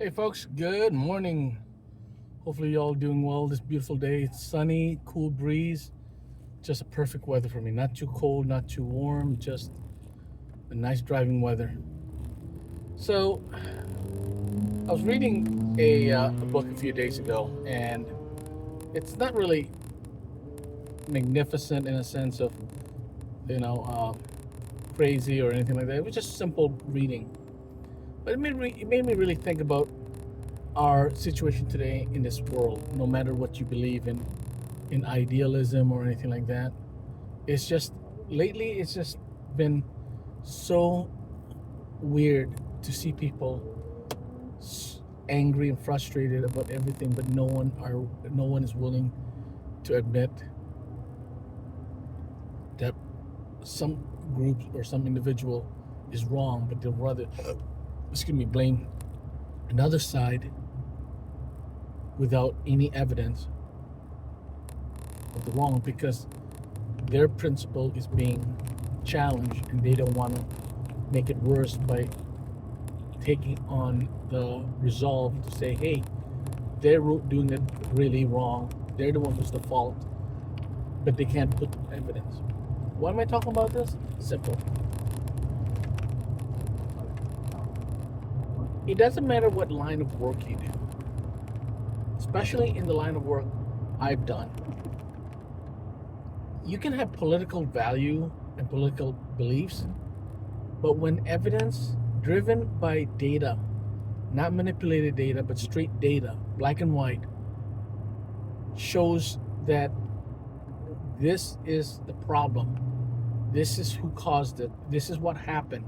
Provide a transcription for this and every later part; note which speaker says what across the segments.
Speaker 1: Hey folks, good morning. Hopefully you all doing well this beautiful day. It's sunny, cool breeze, just a perfect weather for me. Not too cold, not too warm, just a nice driving weather. So I was reading a book a few days ago, and it's not really magnificent in a sense of you know crazy or anything like that. It was just simple reading, but it made me really think about our situation today in this world. No matter what you believe in idealism or anything like that. It's just lately it's just been so weird to see people angry and frustrated about everything, but no one is willing to admit that some group or some individual is wrong, but they'll rather blame another side without any evidence of the wrong because their principle is being challenged and they don't want to make it worse by taking on the resolve to say, hey, they're doing it really wrong. They're the one who's the fault, but they can't put evidence. Why am I talking about this? Simple. It doesn't matter what line of work you do, especially in the line of work I've done. You can have political value and political beliefs, but when evidence driven by data, not manipulated data, but straight data, black and white, shows that this is the problem, this is who caused it, this is what happened,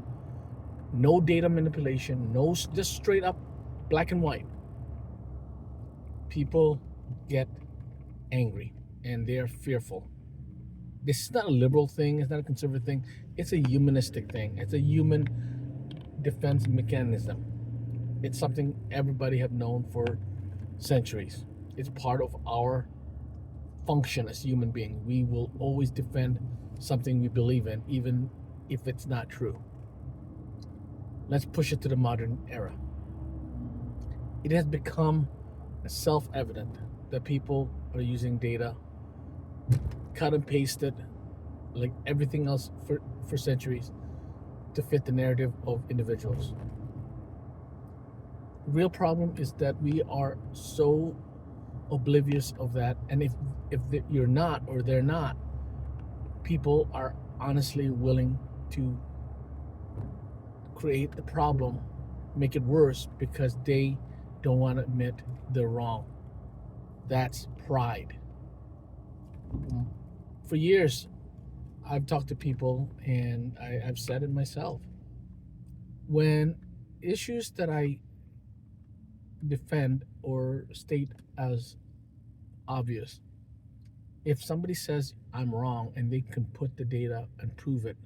Speaker 1: no data manipulation, no, just straight up black and white, people get angry and they are fearful. This is not a liberal thing, it's not a conservative thing, it's a humanistic thing, it's a human defense mechanism. It's something everybody have known for centuries. It's part of our function as human beings. We will always defend something we believe in, even if it's not true. Let's push it to the modern era. It has become self evident that people are using data, cut and pasted, like everything else for centuries, to fit the narrative of individuals. The real problem is that we are so oblivious of that, and if you're not or they're not, people are honestly willing to create the problem, make it worse because they don't want to admit they're wrong. That's pride. For years, I've talked to people and I've said it myself. When issues that I defend or state as obvious, if somebody says I'm wrong and they can put the data and prove it,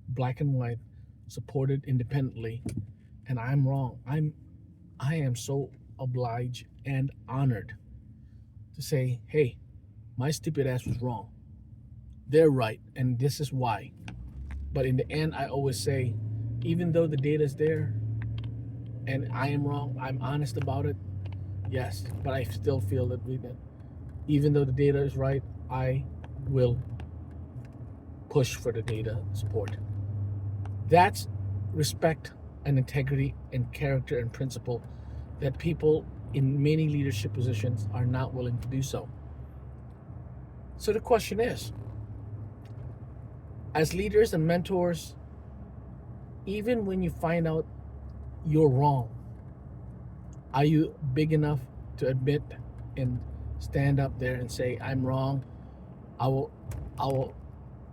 Speaker 1: black and white, supported independently, and I'm wrong, I am so obliged and honored to say, hey, my stupid ass was wrong. They're right, and this is why. But in the end, I always say, even though the data is there and I am wrong, I'm honest about it. Yes, but I still feel that even though the data is right, I will push for the data support. That's respect and integrity and character and principle that people in many leadership positions are not willing to do so. So the question is, as leaders and mentors, even when you find out you're wrong, are you big enough to admit and stand up there and say, I'm wrong? I will I will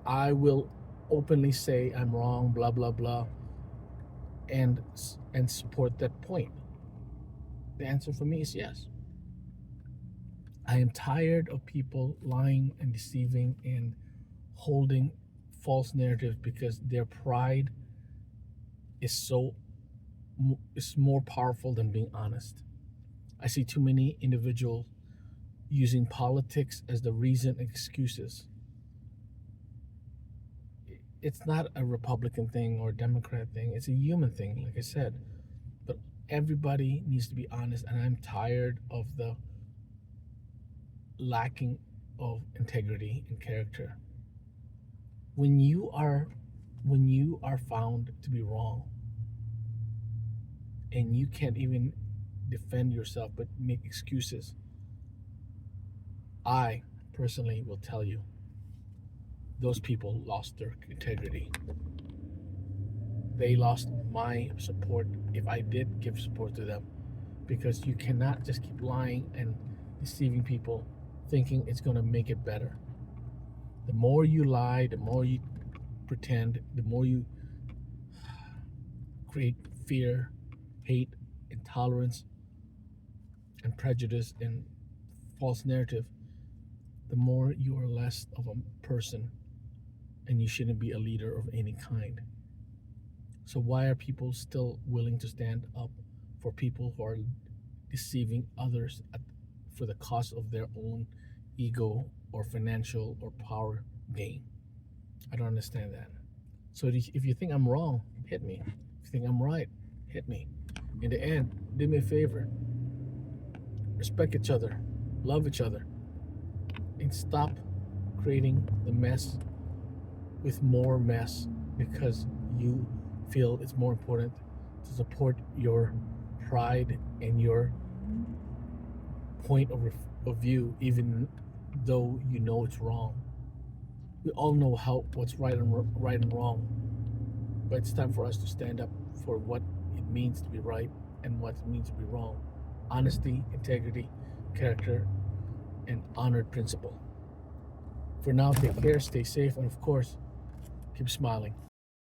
Speaker 1: I will openly say I'm wrong, blah blah blah, and support that point. The answer for me is yes. I am tired of people lying and deceiving and holding false narratives because their pride is so is more powerful than being honest. I see too many individuals using politics as the reason and excuses. It's not a Republican thing or a Democrat thing. It's a human thing, like I said. But Everybody needs to be honest, and I'm tired of the lacking of integrity and character. When you are found to be wrong and you can't even defend yourself but make excuses, I personally will tell you those people lost their integrity. They lost my support if I did give support to them, because you cannot just keep lying and deceiving people thinking it's going to make it better. The more you lie, the more you pretend, the more you create fear, hate, intolerance, and prejudice and false narrative, the more you are less of a person, and you shouldn't be a leader of any kind. So why are people still willing to stand up for people who are deceiving others for the cost of their own ego or financial or power gain? I don't understand that. So if you think I'm wrong, hit me. If you think I'm right, hit me. In the end, do me a favor. Respect each other. Love each other. And stop creating the mess with more mess because you feel it's more important to support your pride and your point of view, even though you know it's wrong. We all know what's right and wrong, but it's time for us to stand up for what it means to be right and what it means to be wrong. Honesty, integrity, character, and honored principle. For now, take care, stay safe, and of course, keep smiling.